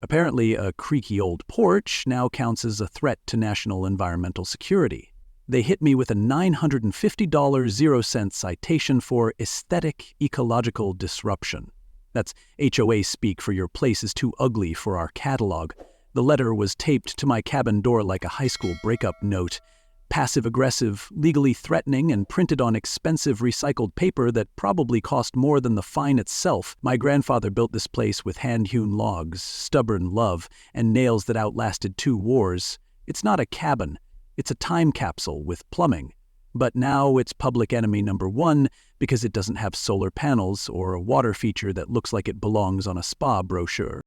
Apparently, a creaky old porch now counts as a threat to national environmental security. They hit me with a $950.00 citation for aesthetic ecological disruption. That's HOA speak for your place is too ugly for our catalog. The letter was taped to my cabin door like a high school breakup note. Passive-aggressive, legally threatening, and printed on expensive recycled paper that probably cost more than the fine itself. My grandfather built this place with hand-hewn logs, stubborn love, and nails that outlasted 2 wars. It's not a cabin. It's a time capsule with plumbing. But now it's public enemy number 1 because it doesn't have solar panels or a water feature that looks like it belongs on a spa brochure.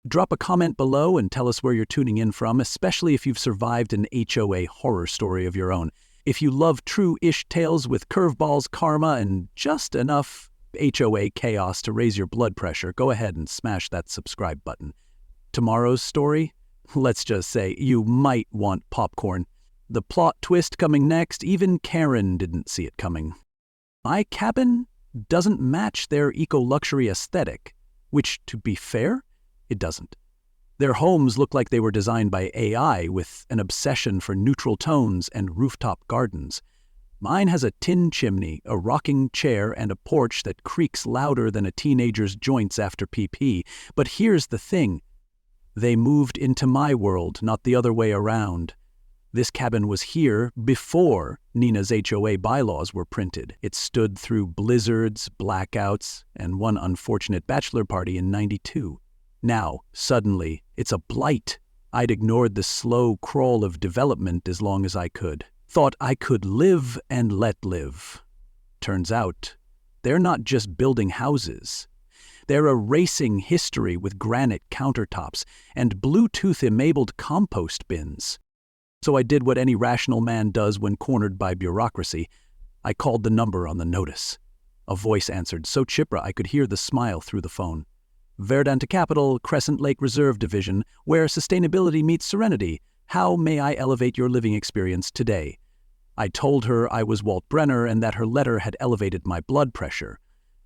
Drop a comment below and tell us where you're tuning in from, especially if you've survived an HOA horror story of your own. If you love true-ish tales with curveballs, karma, and just enough HOA chaos to raise your blood pressure, go ahead and smash that subscribe button. Tomorrow's story? Let's just say you might want popcorn. The plot twist coming next, even Karen didn't see it coming. My cabin doesn't match their eco-luxury aesthetic, which, to be fair, it doesn't. Their homes look like they were designed by AI with an obsession for neutral tones and rooftop gardens. Mine has a tin chimney, a rocking chair, and a porch that creaks louder than a teenager's joints after PP. But here's the thing. They moved into my world, not the other way around. This cabin was here before Nina's HOA bylaws were printed. It stood through blizzards, blackouts, and one unfortunate bachelor party in '92. Now, suddenly, it's a blight. I'd ignored the slow crawl of development as long as I could. Thought I could live and let live. Turns out, they're not just building houses. They're erasing history with granite countertops and Bluetooth-enabled compost bins. So I did what any rational man does when cornered by bureaucracy. I called the number on the notice. A voice answered so chipper I could hear the smile through the phone. Verdanta Capital, Crescent Lake Reserve Division, where sustainability meets serenity. How may I elevate your living experience today? I told her I was Walt Brenner and that her letter had elevated my blood pressure.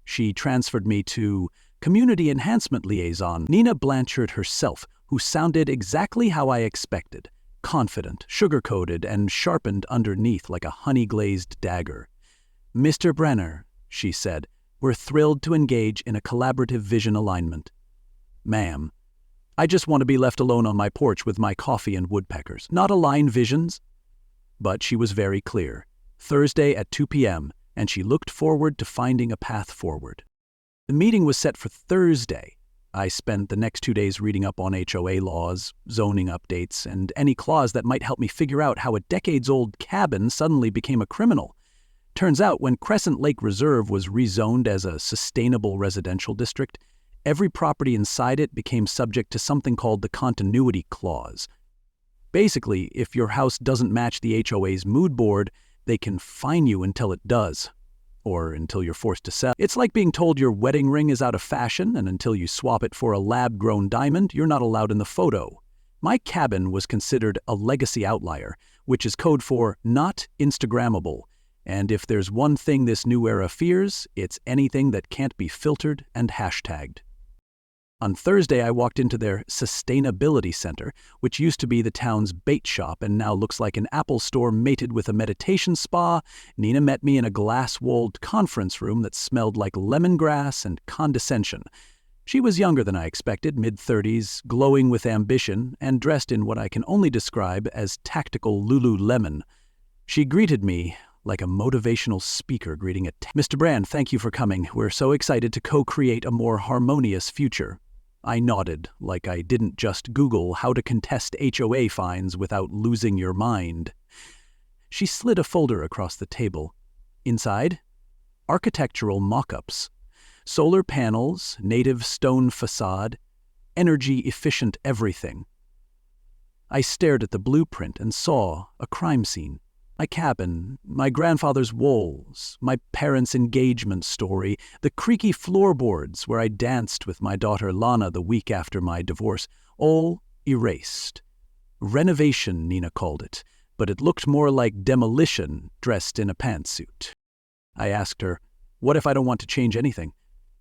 She transferred me to Community Enhancement Liaison, Nina Blanchard herself, who sounded exactly how I expected. Confident, sugar-coated, and sharpened underneath like a honey-glazed dagger. Mr. Brenner, she said, we're thrilled to engage in a collaborative vision alignment. Ma'am, I just want to be left alone on my porch with my coffee and woodpeckers, not align visions. But she was very clear. Thursday at 2 p.m., and she looked forward to finding a path forward. The meeting was set for Thursday. I spent the next 2 days reading up on HOA laws, zoning updates, and any clause that might help me figure out how a decades-old cabin suddenly became a criminal. Turns out when Crescent Lake Reserve was rezoned as a sustainable residential district, every property inside it became subject to something called the continuity clause. Basically, if your house doesn't match the HOA's mood board, they can fine you until it does, or until you're forced to sell. It's like being told your wedding ring is out of fashion, and until you swap it for a lab-grown diamond, you're not allowed in the photo. My cabin was considered a legacy outlier, which is code for not Instagrammable. And if there's one thing this new era fears, it's anything that can't be filtered and hashtagged. On Thursday, I walked into their Sustainability Center, which used to be the town's bait shop and now looks like an Apple store mated with a meditation spa. Nina met me in a glass-walled conference room that smelled like lemongrass and condescension. She was younger than I expected, mid-30s, glowing with ambition, and dressed in what I can only describe as tactical Lululemon. She greeted me like a motivational speaker greeting Mr. Brand, thank you for coming. We're so excited to co-create a more harmonious future. I nodded, like I didn't just Google how to contest HOA fines without losing your mind. She slid a folder across the table. Inside, architectural mock-ups. Solar panels, native stone facade, energy-efficient everything. I stared at the blueprint and saw a crime scene. My cabin, my grandfather's walls, my parents' engagement story, the creaky floorboards where I danced with my daughter Lana the week after my divorce, all erased. Renovation, Nina called it, but it looked more like demolition dressed in a pantsuit. I asked her, what if I don't want to change anything?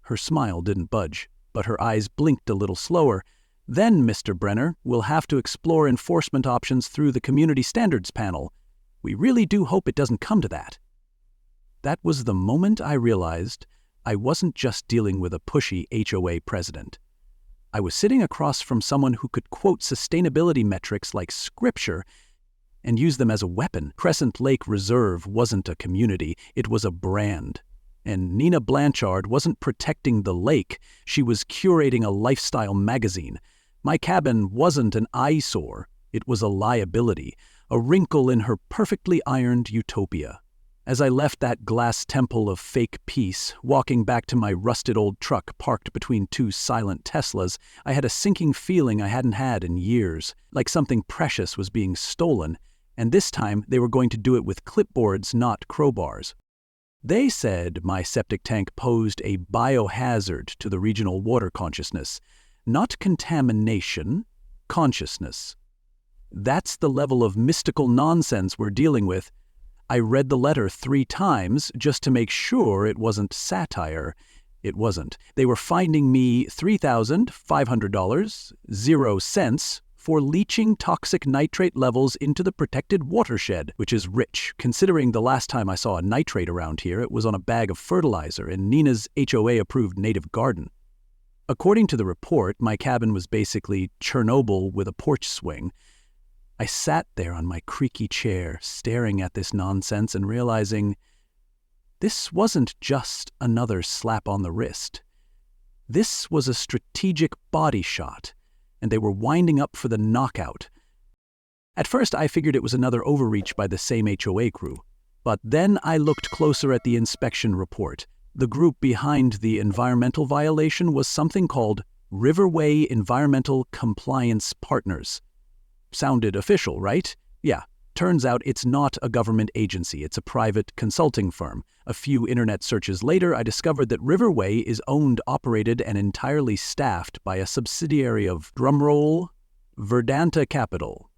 Her smile didn't budge, but her eyes blinked a little slower. Then, Mr. Brenner, we'll have to explore enforcement options through the Community Standards Panel. We really do hope it doesn't come to that. That was the moment I realized I wasn't just dealing with a pushy HOA president. I was sitting across from someone who could quote sustainability metrics like scripture and use them as a weapon. Crescent Lake Reserve wasn't a community, it was a brand. And Nina Blanchard wasn't protecting the lake, she was curating a lifestyle magazine. My cabin wasn't an eyesore, it was a liability, a wrinkle in her perfectly ironed utopia. As I left that glass temple of fake peace, walking back to my rusted old truck parked between two silent Teslas, I had a sinking feeling I hadn't had in years, like something precious was being stolen, and this time they were going to do it with clipboards, not crowbars. They said my septic tank posed a biohazard to the regional water consciousness. Not contamination, consciousness. That's the level of mystical nonsense we're dealing with. I read the letter 3 times just to make sure it wasn't satire. It wasn't. They were finding me $3,500, 0 cents, for leaching toxic nitrate levels into the protected watershed, which is rich. Considering the last time I saw a nitrate around here, it was on a bag of fertilizer in Nina's HOA-approved native garden. According to the report, my cabin was basically Chernobyl with a porch swing. I sat there on my creaky chair, staring at this nonsense and realizing this wasn't just another slap on the wrist. This was a strategic body shot, and they were winding up for the knockout. At first, I figured it was another overreach by the same HOA crew, but then I looked closer at the inspection report. The group behind the environmental violation was something called Riverway Environmental Compliance Partners. Sounded official, right? Yeah. Turns out it's not a government agency, it's a private consulting firm. A few internet searches later, I discovered that Riverway is owned, operated, and entirely staffed by a subsidiary of, drumroll, Verdanta Capital.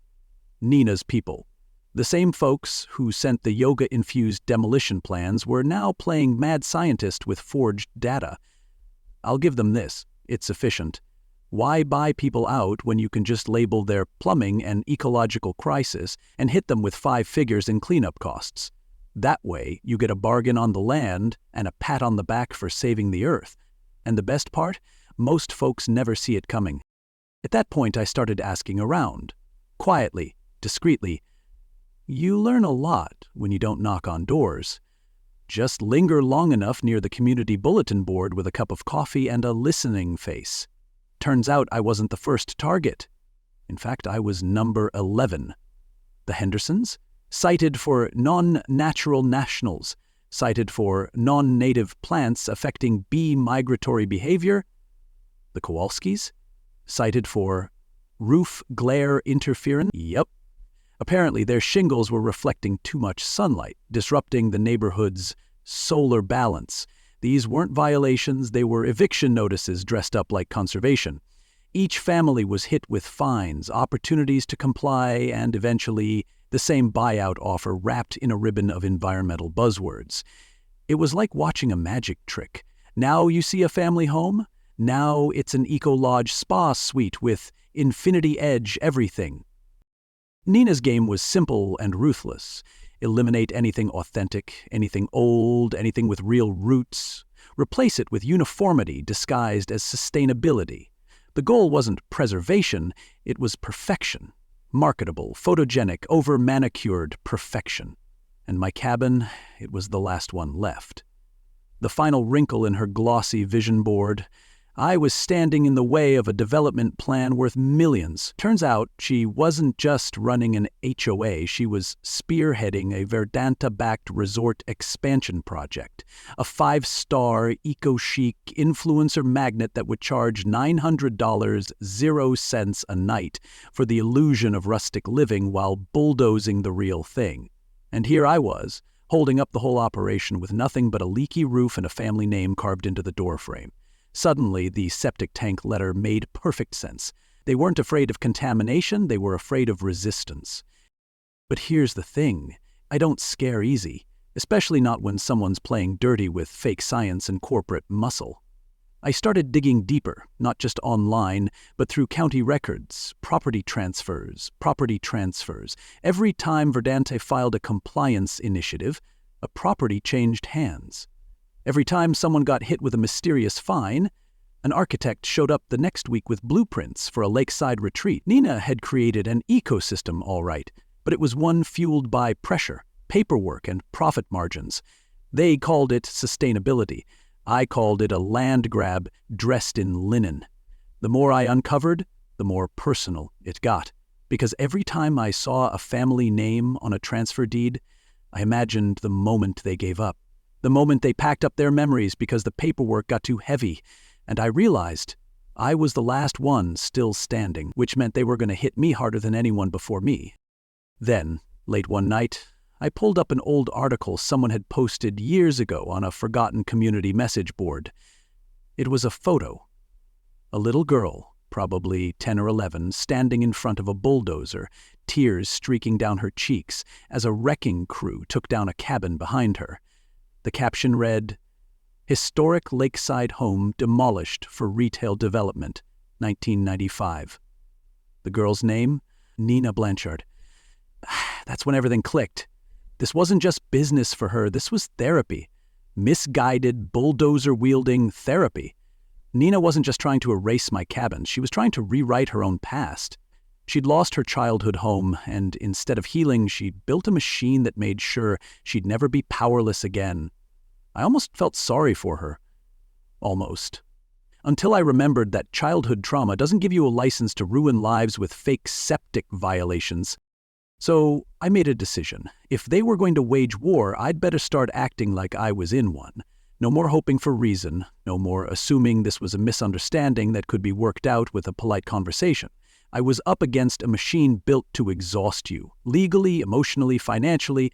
Nina's people. The same folks who sent the yoga-infused demolition plans were now playing mad scientist with forged data. I'll give them this, it's efficient. Why buy people out when you can just label their plumbing an ecological crisis and hit them with 5 figures in cleanup costs? That way, you get a bargain on the land and a pat on the back for saving the earth. And the best part? Most folks never see it coming. At that point, I started asking around. Quietly, discreetly. You learn a lot when you don't knock on doors. Just linger long enough near the community bulletin board with a cup of coffee and a listening face. Turns out I wasn't the first target. In fact, I was number 11. The Hendersons? Cited for non-natural nationals. Cited for non-native plants affecting bee migratory behavior. The Kowalskis? Cited for roof glare interference. Yep. Apparently their shingles were reflecting too much sunlight, disrupting the neighborhood's solar balance. These weren't violations, they were eviction notices dressed up like conservation. Each family was hit with fines, opportunities to comply, and eventually the same buyout offer wrapped in a ribbon of environmental buzzwords. It was like watching a magic trick. Now you see a family home, now it's an Eco-Lodge spa suite with Infinity Edge everything. Nina's game was simple and ruthless. Eliminate anything authentic, anything old, anything with real roots. Replace it with uniformity disguised as sustainability. The goal wasn't preservation, it was perfection. Marketable, photogenic, over-manicured perfection. And my cabin, it was the last one left. The final wrinkle in her glossy vision board. I was standing in the way of a development plan worth millions. Turns out she wasn't just running an HOA, she was spearheading a Verdanta-backed resort expansion project. A 5-star, eco-chic influencer magnet that would charge $900, 0 cents a night for the illusion of rustic living while bulldozing the real thing. And here I was, holding up the whole operation with nothing but a leaky roof and a family name carved into the doorframe. Suddenly, the septic tank letter made perfect sense. They weren't afraid of contamination, they were afraid of resistance. But here's the thing, I don't scare easy, especially not when someone's playing dirty with fake science and corporate muscle. I started digging deeper, not just online, but through county records, property transfers. Every time Verdante filed a compliance initiative, a property changed hands. Every time someone got hit with a mysterious fine, an architect showed up the next week with blueprints for a lakeside retreat. Nina had created an ecosystem, all right, but it was one fueled by pressure, paperwork, and profit margins. They called it sustainability. I called it a land grab dressed in linen. The more I uncovered, the more personal it got, because every time I saw a family name on a transfer deed, I imagined the moment they gave up, the moment they packed up their memories because the paperwork got too heavy, and I realized I was the last one still standing, which meant they were going to hit me harder than anyone before me. Then, late one night, I pulled up an old article someone had posted years ago on a forgotten community message board. It was a photo. A little girl, probably 10 or 11, standing in front of a bulldozer, tears streaking down her cheeks as a wrecking crew took down a cabin behind her. The caption read, "Historic lakeside home demolished for retail development, 1995. The girl's name? Nina Blanchard. That's when everything clicked. This wasn't just business for her, this was therapy. Misguided, bulldozer-wielding therapy. Nina wasn't just trying to erase my cabin, she was trying to rewrite her own past. She'd lost her childhood home, and instead of healing, she'd built a machine that made sure she'd never be powerless again. I almost felt sorry for her. Almost. Until I remembered that childhood trauma doesn't give you a license to ruin lives with fake septic violations. So I made a decision. If they were going to wage war, I'd better start acting like I was in one. No more hoping for reason, no more assuming this was a misunderstanding that could be worked out with a polite conversation. I was up against a machine built to exhaust you, legally, emotionally, financially.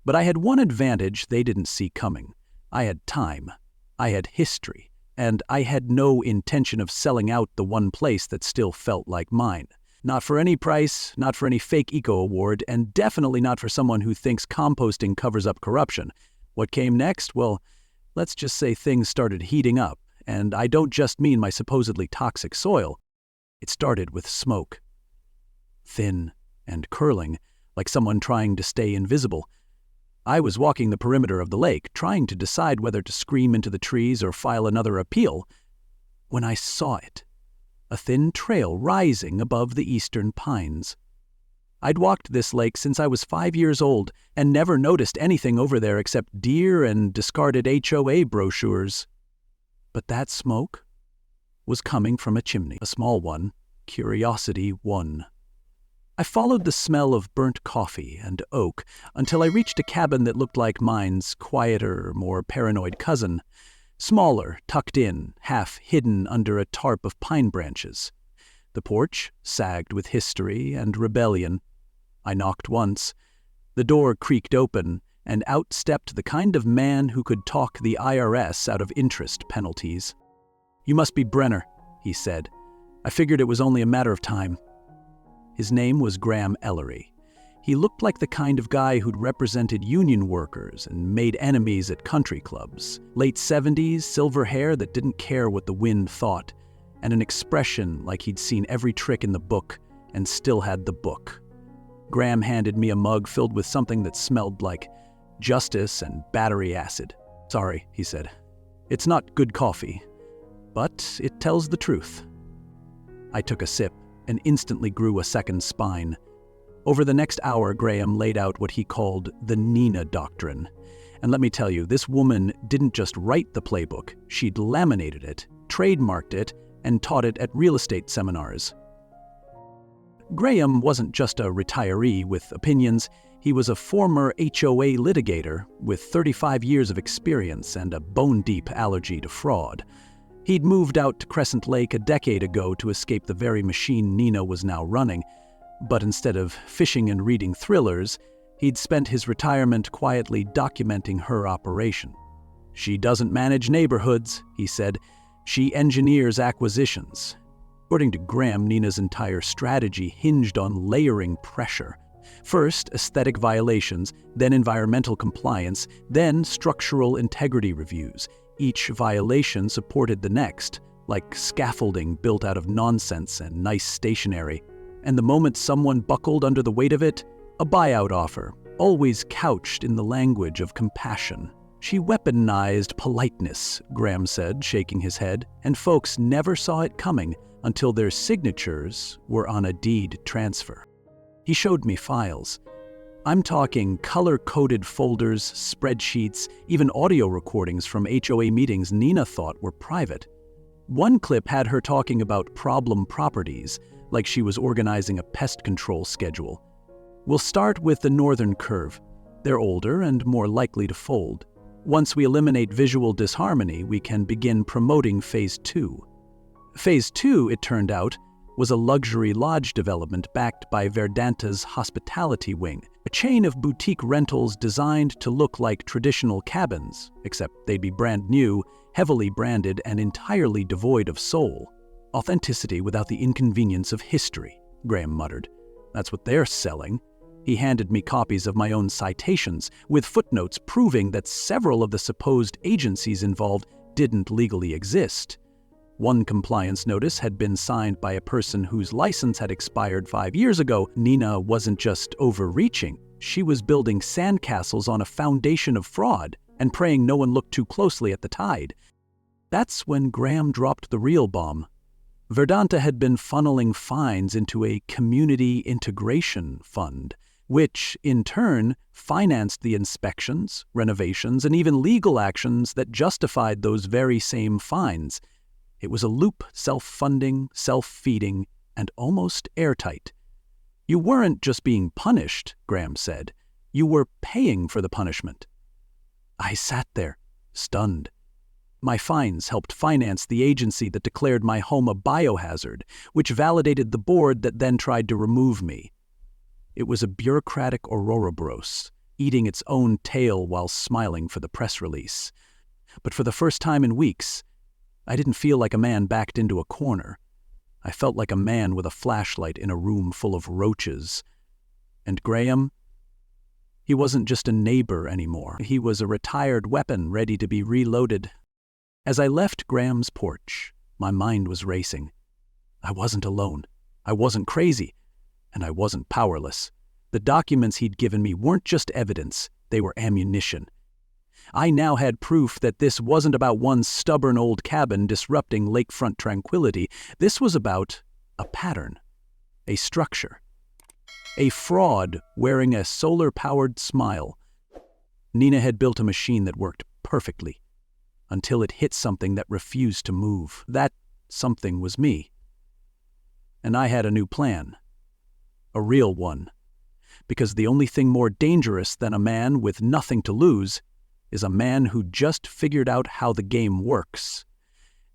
But I had one advantage they didn't see coming. I had time, I had history, and I had no intention of selling out the one place that still felt like mine. Not for any price, not for any fake eco award, and definitely not for someone who thinks composting covers up corruption. What came next? Well, let's just say things started heating up, and I don't just mean my supposedly toxic soil. It started with smoke. Thin and curling, like someone trying to stay invisible. I was walking the perimeter of the lake, trying to decide whether to scream into the trees or file another appeal, when I saw it. A thin trail rising above the eastern pines. I'd walked this lake since I was 5 years old and never noticed anything over there except deer and discarded HOA brochures. But that smoke was coming from a chimney, a small one, Curiosity 1. I followed the smell of burnt coffee and oak until I reached a cabin that looked like mine's quieter, more paranoid cousin. Smaller, tucked in, half hidden under a tarp of pine branches. The porch sagged with history and rebellion. I knocked once. The door creaked open, and out stepped the kind of man who could talk the IRS out of interest penalties. "You must be Brenner," he said. I figured it was only a matter of time. His name was Graham Ellery. He looked like the kind of guy who'd represented union workers and made enemies at country clubs. Late 70s, silver hair that didn't care what the wind thought, and an expression like he'd seen every trick in the book and still had the book. Graham handed me a mug filled with something that smelled like justice and battery acid. "Sorry," he said. "It's not good coffee, but it tells the truth." I took a sip and instantly grew a second spine. Over the next hour, Graham laid out what he called the Nina Doctrine. And let me tell you, this woman didn't just write the playbook, she'd laminated it, trademarked it, and taught it at real estate seminars. Graham wasn't just a retiree with opinions, he was a former HOA litigator with 35 years of experience and a bone-deep allergy to fraud. He'd moved out to Crescent Lake a decade ago to escape the very machine Nina was now running. But instead of fishing and reading thrillers, he'd spent his retirement quietly documenting her operation. "She doesn't manage neighborhoods," he said. "She engineers acquisitions." According to Graham, Nina's entire strategy hinged on layering pressure. First, aesthetic violations, then environmental compliance, then structural integrity reviews. Each violation supported the next, like scaffolding built out of nonsense and nice stationery. And the moment someone buckled under the weight of it, a buyout offer, always couched in the language of compassion. She weaponized politeness, Graham said, shaking his head, and folks never saw it coming until their signatures were on a deed transfer. He showed me files. I'm talking color-coded folders, spreadsheets, even audio recordings from HOA meetings Nina thought were private. One clip had her talking about problem properties, like she was organizing a pest control schedule. We'll start with the northern curve. They're older and more likely to fold. Once we eliminate visual disharmony, we can begin promoting Phase 2. Phase 2, it turned out, was a luxury lodge development backed by Verdanta's hospitality wing, a chain of boutique rentals designed to look like traditional cabins, except they'd be brand new, heavily branded, and entirely devoid of soul. Authenticity without the inconvenience of history, Graham muttered. That's what they're selling. He handed me copies of my own citations, with footnotes proving that several of the supposed agencies involved didn't legally exist. One compliance notice had been signed by a person whose license had expired 5 years ago. Nina wasn't just overreaching. She was building sandcastles on a foundation of fraud and praying no one looked too closely at the tide. That's when Graham dropped the real bomb. Verdanta had been funneling fines into a community integration fund, which, in turn, financed the inspections, renovations, and even legal actions that justified those very same fines. It was a loop, self-funding, self-feeding, and almost airtight. You weren't just being punished, Graham said. You were paying for the punishment. I sat there, stunned. My fines helped finance the agency that declared my home a biohazard, which validated the board that then tried to remove me. It was a bureaucratic Ouroboros, eating its own tail while smiling for the press release. But for the first time in weeks, I didn't feel like a man backed into a corner. I felt like a man with a flashlight in a room full of roaches. And Graham? He wasn't just a neighbor anymore. He was a retired weapon ready to be reloaded. As I left Graham's porch, my mind was racing. I wasn't alone. I wasn't crazy. And I wasn't powerless. The documents he'd given me weren't just evidence, they were ammunition. I now had proof that this wasn't about one stubborn old cabin disrupting lakefront tranquility. This was about a pattern, a structure, a fraud wearing a solar-powered smile. Nina had built a machine that worked perfectly, until it hit something that refused to move. That something was me. And I had a new plan. A real one. Because the only thing more dangerous than a man with nothing to lose is a man who just figured out how the game works,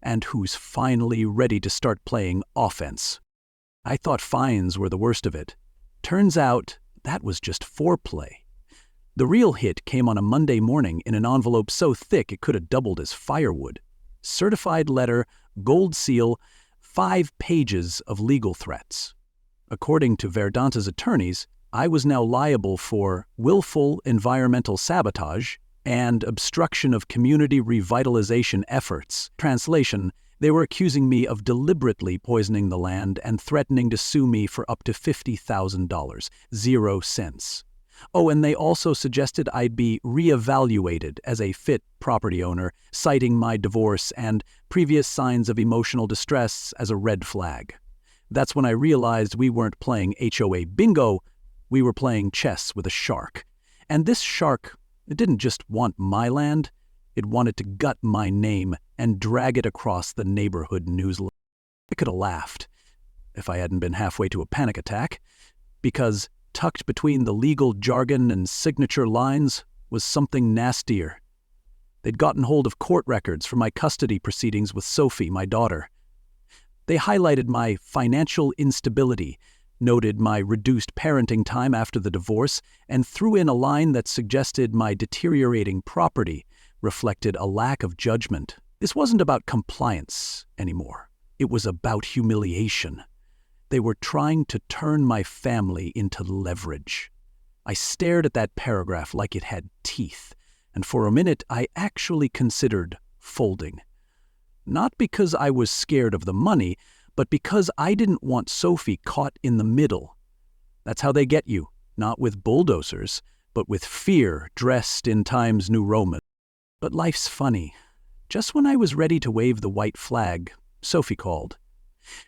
and who's finally ready to start playing offense. I thought fines were the worst of it. Turns out that was just foreplay. The real hit came on a Monday morning in an envelope so thick it could have doubled as firewood. Certified letter, gold seal, 5 pages of legal threats. According to Verdanta's attorneys, I was now liable for willful environmental sabotage and obstruction of community revitalization efforts. Translation, they were accusing me of deliberately poisoning the land and threatening to sue me for up to $50,000, 0 cents. Oh, and they also suggested I'd be reevaluated as a fit property owner, citing my divorce and previous signs of emotional distress as a red flag. That's when I realized we weren't playing HOA bingo, we were playing chess with a shark. And this shark, it didn't just want my land, it wanted to gut my name and drag it across the neighborhood newsletter. I could have laughed if I hadn't been halfway to a panic attack, because tucked between the legal jargon and signature lines was something nastier. They'd gotten hold of court records from my custody proceedings with Sophie, my daughter. They highlighted my financial instability, noted my reduced parenting time after the divorce, and threw in a line that suggested my deteriorating property reflected a lack of judgment. This wasn't about compliance anymore. It was about humiliation. They were trying to turn my family into leverage. I stared at that paragraph like it had teeth, and for a minute I actually considered folding. Not because I was scared of the money, but because I didn't want Sophie caught in the middle. That's how they get you, not with bulldozers, but with fear dressed in Times New Roman. But life's funny. Just when I was ready to wave the white flag, Sophie called.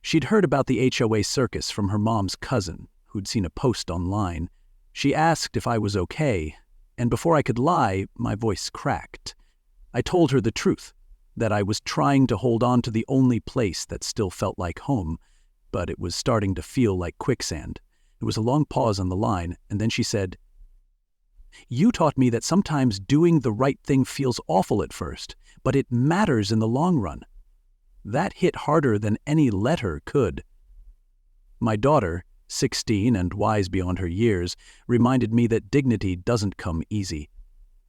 She'd heard about the HOA circus from her mom's cousin, who'd seen a post online. She asked if I was okay, and before I could lie, my voice cracked. I told her the truth, that I was trying to hold on to the only place that still felt like home, but it was starting to feel like quicksand. There was a long pause on the line, and then she said, "You taught me that sometimes doing the right thing feels awful at first, but it matters in the long run." That hit harder than any letter could. My daughter, 16 and wise beyond her years, reminded me that dignity doesn't come easy.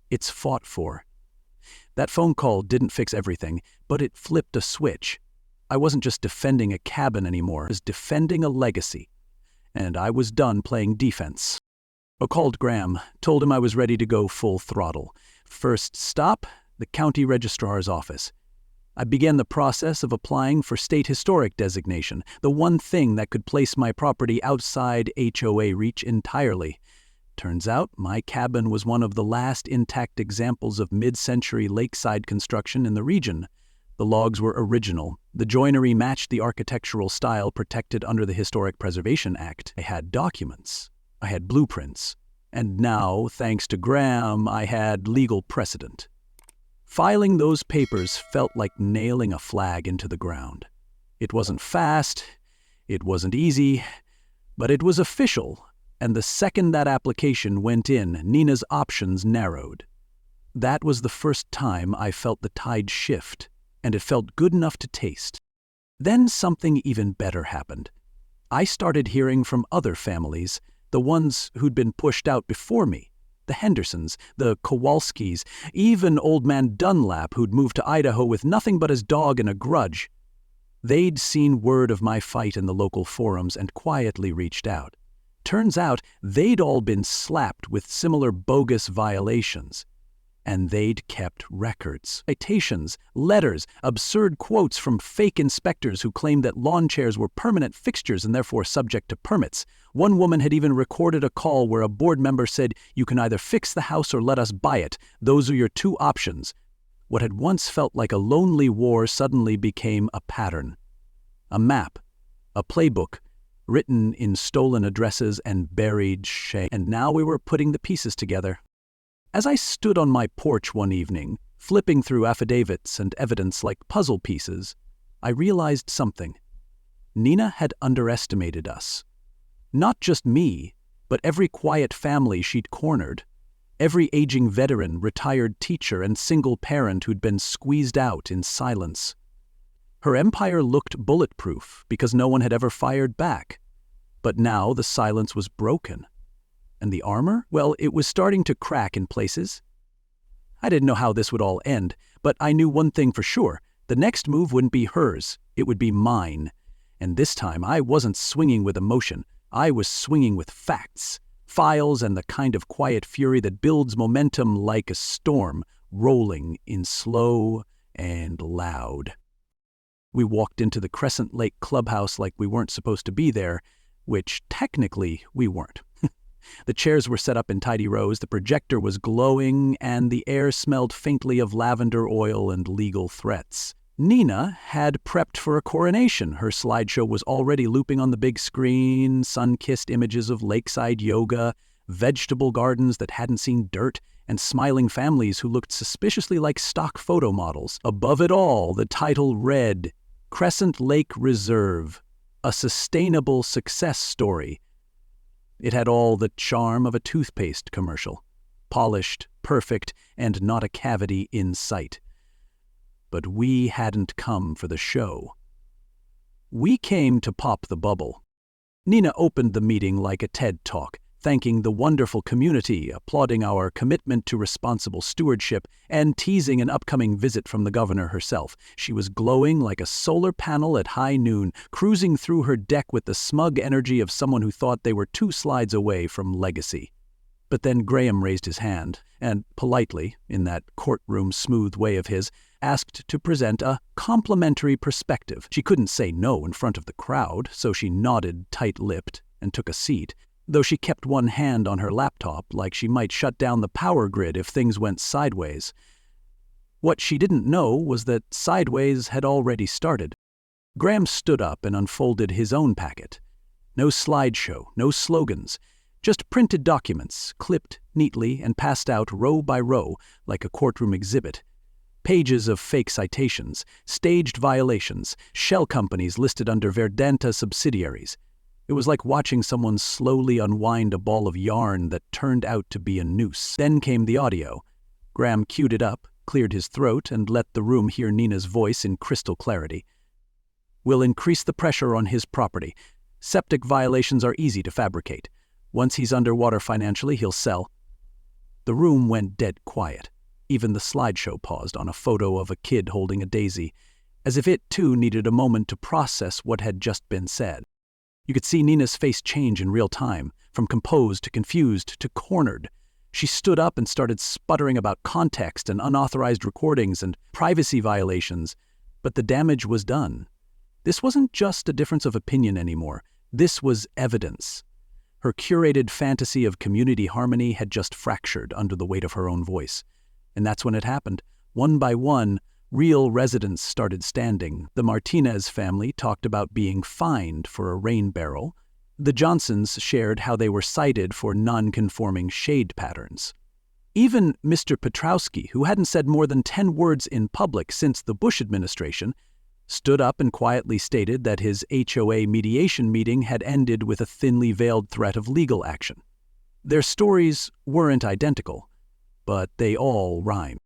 It's fought for. That phone call didn't fix everything, but it flipped a switch. I wasn't just defending a cabin anymore, I was defending a legacy. And I was done playing defense. I called Graham, told him I was ready to go full throttle. First stop, the county registrar's office. I began the process of applying for state historic designation, the one thing that could place my property outside HOA reach entirely. Turns out my cabin was one of the last intact examples of mid-century lakeside construction in the region. The logs were original. The joinery matched the architectural style protected under the Historic Preservation Act. I had documents. I had blueprints. And now, thanks to Graham, I had legal precedent. Filing those papers felt like nailing a flag into the ground. It wasn't fast, it wasn't easy, but it was official, and the second that application went in, Nina's options narrowed. That was the first time I felt the tide shift, and it felt good enough to taste. Then something even better happened. I started hearing from other families, the ones who'd been pushed out before me. The Hendersons, the Kowalskis, even old man Dunlap, who'd moved to Idaho with nothing but his dog and a grudge. They'd seen word of my fight in the local forums and quietly reached out. Turns out they'd all been slapped with similar bogus violations. And they'd kept records, citations, letters, absurd quotes from fake inspectors who claimed that lawn chairs were permanent fixtures and therefore subject to permits. One woman had even recorded a call where a board member said, "You can either fix the house or let us buy it. Those are your two options." What had once felt like a lonely war suddenly became a pattern. A map, a playbook, written in stolen addresses and buried shame. And now we were putting the pieces together. As I stood on my porch one evening, flipping through affidavits and evidence like puzzle pieces, I realized something. Nina had underestimated us. Not just me, but every quiet family she'd cornered. Every aging veteran, retired teacher, and single parent who'd been squeezed out in silence. Her empire looked bulletproof because no one had ever fired back. But now the silence was broken. And the armor? Well, it was starting to crack in places. I didn't know how this would all end, but I knew one thing for sure. The next move wouldn't be hers, it would be mine. And this time I wasn't swinging with emotion, I was swinging with facts, files, and the kind of quiet fury that builds momentum like a storm, rolling in slow and loud. We walked into the Crescent Lake clubhouse like we weren't supposed to be there, which technically we weren't. The chairs were set up in tidy rows, the projector was glowing, and the air smelled faintly of lavender oil and legal threats. Nina had prepped for a coronation. Her slideshow was already looping on the big screen, sun-kissed images of lakeside yoga, vegetable gardens that hadn't seen dirt, and smiling families who looked suspiciously like stock photo models. Above it all, the title read, Crescent Lake Reserve, a sustainable success story. It had all the charm of a toothpaste commercial. Polished, perfect, and not a cavity in sight. But we hadn't come for the show. We came to pop the bubble. Nina opened the meeting like a TED Talk, thanking the wonderful community, applauding our commitment to responsible stewardship, and teasing an upcoming visit from the governor herself. She was glowing like a solar panel at high noon, cruising through her deck with the smug energy of someone who thought they were 2 slides away from legacy. But then Graham raised his hand, and politely, in that courtroom smooth way of his, asked to present a complimentary perspective. She couldn't say no in front of the crowd, so she nodded tight-lipped and took a seat, though she kept one hand on her laptop like she might shut down the power grid if things went sideways. What she didn't know was that sideways had already started. Graham stood up and unfolded his own packet. No slideshow, no slogans, just printed documents, clipped neatly and passed out row by row like a courtroom exhibit. Pages of fake citations, staged violations, shell companies listed under Verdanta subsidiaries. It was like watching someone slowly unwind a ball of yarn that turned out to be a noose. Then came the audio. Graham queued it up, cleared his throat, and let the room hear Nina's voice in crystal clarity. "We'll increase the pressure on his property. Septic violations are easy to fabricate. Once he's underwater financially, he'll sell." The room went dead quiet. Even the slideshow paused on a photo of a kid holding a daisy, as if it too needed a moment to process what had just been said. You could see Nina's face change in real time, from composed to confused to cornered. She stood up and started sputtering about context and unauthorized recordings and privacy violations, but the damage was done. This wasn't just a difference of opinion anymore. This was evidence. Her curated fantasy of community harmony had just fractured under the weight of her own voice. And that's when it happened. One by one, real residents started standing. The Martinez family talked about being fined for a rain barrel. The Johnsons shared how they were cited for non-conforming shade patterns. Even Mr. Petrowski, who hadn't said more than 10 words in public since the Bush administration, stood up and quietly stated that his HOA mediation meeting had ended with a thinly veiled threat of legal action. Their stories weren't identical, but they all rhymed.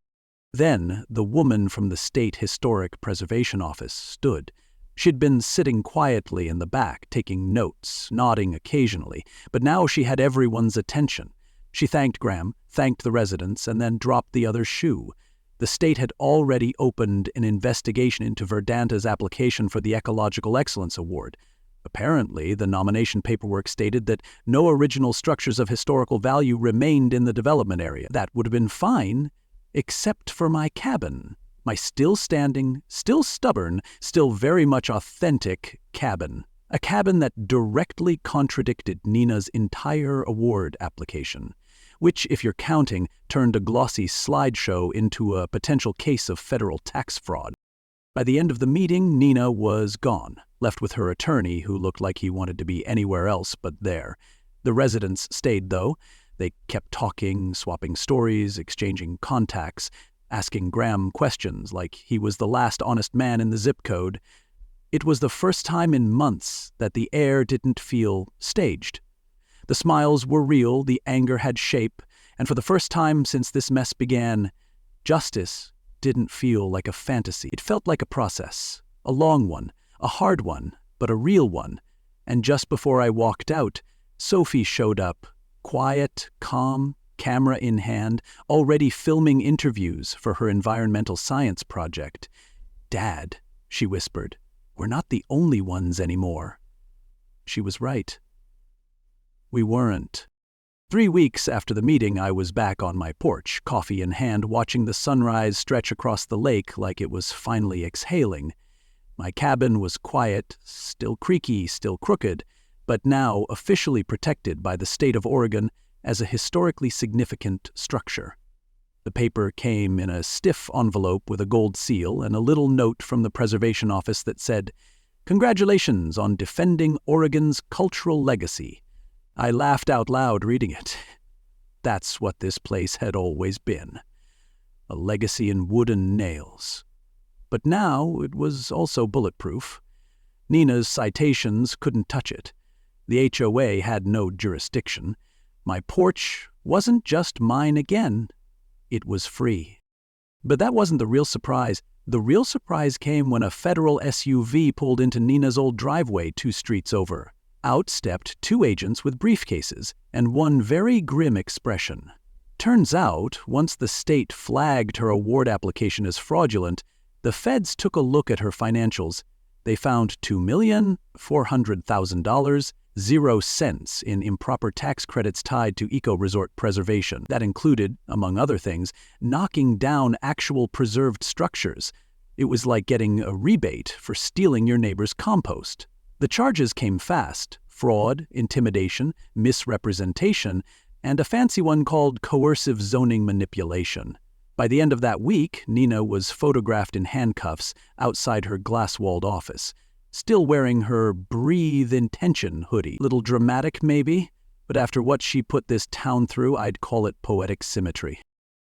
Then the woman from the State Historic Preservation Office stood. She'd been sitting quietly in the back, taking notes, nodding occasionally, but now she had everyone's attention. She thanked Graham, thanked the residents, and then dropped the other shoe. The state had already opened an investigation into Verdanta's application for the Ecological Excellence Award. Apparently, the nomination paperwork stated that no original structures of historical value remained in the development area. That would have been fine, except for my cabin. My still standing, still stubborn, still very much authentic cabin. A cabin that directly contradicted Nina's entire award application, which, if you're counting, turned a glossy slideshow into a potential case of federal tax fraud. By the end of the meeting, Nina was gone, left with her attorney, who looked like he wanted to be anywhere else but there. The residents stayed, though. They kept talking, swapping stories, exchanging contacts, asking Graham questions like he was the last honest man in the zip code. It was the first time in months that the air didn't feel staged. The smiles were real, the anger had shape, and for the first time since this mess began, justice didn't feel like a fantasy. It felt like a process, a long one, a hard one, but a real one. And just before I walked out, Sophie showed up, quiet, calm, camera in hand, already filming interviews for her environmental science project. "Dad," she whispered, "we're not the only ones anymore." She was right. We weren't. 3 weeks after the meeting, I was back on my porch, coffee in hand, watching the sunrise stretch across the lake like it was finally exhaling. My cabin was quiet, still creaky, still crooked, but now officially protected by the state of Oregon as a historically significant structure. The paper came in a stiff envelope with a gold seal and a little note from the preservation office that said, "Congratulations on defending Oregon's cultural legacy." I laughed out loud reading it. That's what this place had always been. A legacy in wooden nails. But now it was also bulletproof. Nina's citations couldn't touch it. The HOA had no jurisdiction. My porch wasn't just mine again. It was free. But that wasn't the real surprise. The real surprise came when a federal SUV pulled into Nina's old driveway 2 streets over. Out stepped 2 agents with briefcases and one very grim expression. Turns out, once the state flagged her award application as fraudulent, the feds took a look at her financials. They found $2,400,000, 0 cents in improper tax credits tied to eco-resort preservation. That included, among other things, knocking down actual preserved structures. It was like getting a rebate for stealing your neighbor's compost. The charges came fast: fraud, intimidation, misrepresentation, and a fancy one called coercive zoning manipulation. By the end of that week, Nina was photographed in handcuffs outside her glass-walled office, still wearing her Breathe Intention hoodie. Little dramatic, maybe, but after what she put this town through, I'd call it poetic symmetry.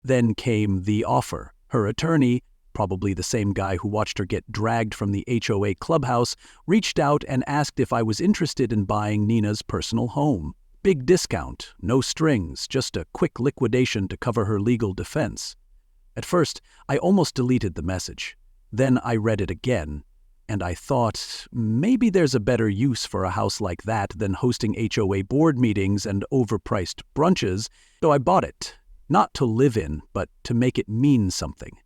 Then came the offer. Her attorney, probably the same guy who watched her get dragged from the HOA clubhouse, reached out and asked if I was interested in buying Nina's personal home. Big discount, no strings, just a quick liquidation to cover her legal defense. At first, I almost deleted the message. Then I read it again, and I thought, maybe there's a better use for a house like that than hosting HOA board meetings and overpriced brunches, so I bought it, not to live in, but to make it mean something.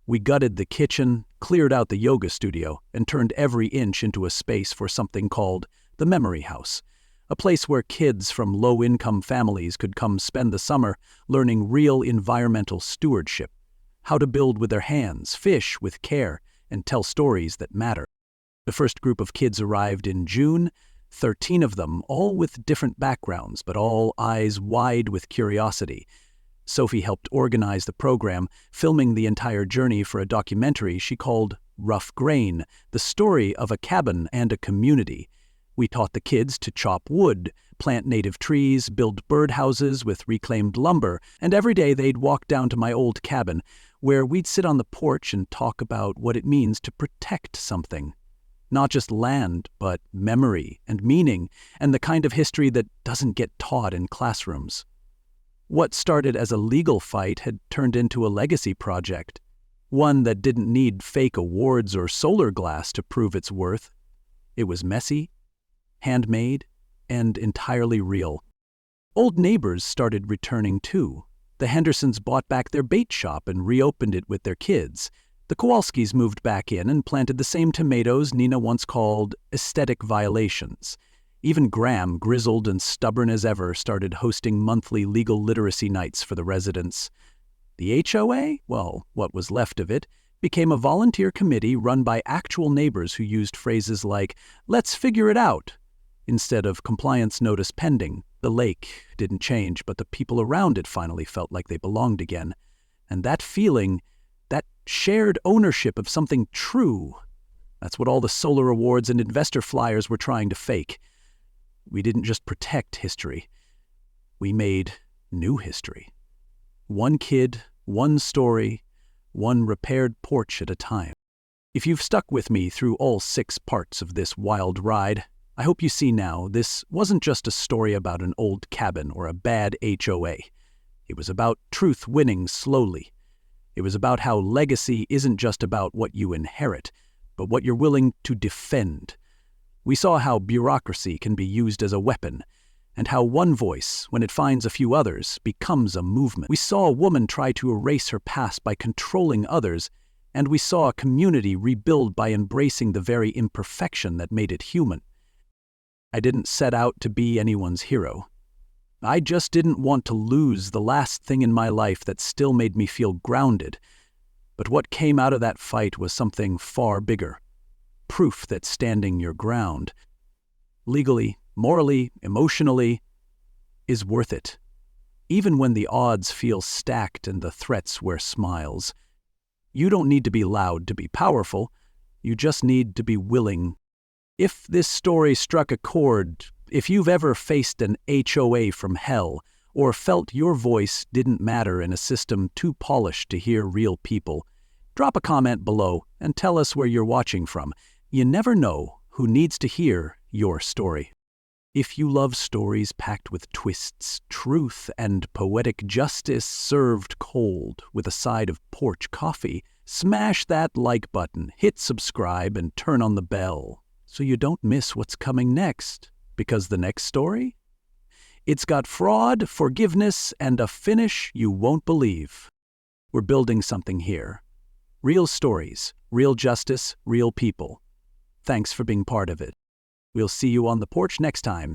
We gutted the kitchen, cleared out the yoga studio, and turned every inch into a space for something called the Memory House, a place where kids from low-income families could come spend the summer learning real environmental stewardship, how to build with their hands, fish with care, and tell stories that matter. The first group of kids arrived in June, 13 of them, all with different backgrounds, but all eyes wide with curiosity. Sophie helped organize the program, filming the entire journey for a documentary she called Rough Grain, the story of a cabin and a community. We taught the kids to chop wood, plant native trees, build birdhouses with reclaimed lumber, and every day they'd walk down to my old cabin, where we'd sit on the porch and talk about what it means to protect something. Not just land, but memory and meaning, and the kind of history that doesn't get taught in classrooms. What started as a legal fight had turned into a legacy project, one that didn't need fake awards or solar glass to prove its worth. It was messy, handmade, and entirely real. Old neighbors started returning too. The Hendersons bought back their bait shop and reopened it with their kids. The Kowalskis moved back in and planted the same tomatoes Nina once called aesthetic violations. Even Graham, grizzled and stubborn as ever, started hosting monthly legal literacy nights for the residents. The HOA, well, what was left of it, became a volunteer committee run by actual neighbors who used phrases like, "Let's figure it out," instead of "compliance notice pending." The lake didn't change, but the people around it finally felt like they belonged again. And that feeling, that shared ownership of something true, that's what all the solar awards and investor flyers were trying to fake. We didn't just protect history. We made new history. One kid, one story, one repaired porch at a time. If you've stuck with me through all 6 parts of this wild ride, I hope you see now this wasn't just a story about an old cabin or a bad HOA. It was about truth winning slowly. It was about how legacy isn't just about what you inherit, but what you're willing to defend. We saw how bureaucracy can be used as a weapon, and how one voice, when it finds a few others, becomes a movement. We saw a woman try to erase her past by controlling others, and we saw a community rebuild by embracing the very imperfection that made it human. I didn't set out to be anyone's hero. I just didn't want to lose the last thing in my life that still made me feel grounded. But what came out of that fight was something far bigger. Proof that standing your ground, legally, morally, emotionally, is worth it. Even when the odds feel stacked and the threats wear smiles. You don't need to be loud to be powerful. You just need to be willing. If this story struck a chord, if you've ever faced an HOA from hell, or felt your voice didn't matter in a system too polished to hear real people, drop a comment below and tell us where you're watching from. You never know who needs to hear your story. If you love stories packed with twists, truth, and poetic justice served cold with a side of porch coffee, smash that like button, hit subscribe, and turn on the bell so you don't miss what's coming next. Because the next story? It's got fraud, forgiveness, and a finish you won't believe. We're building something here. Real stories, real justice, real people. Thanks for being part of it. We'll see you on the porch next time.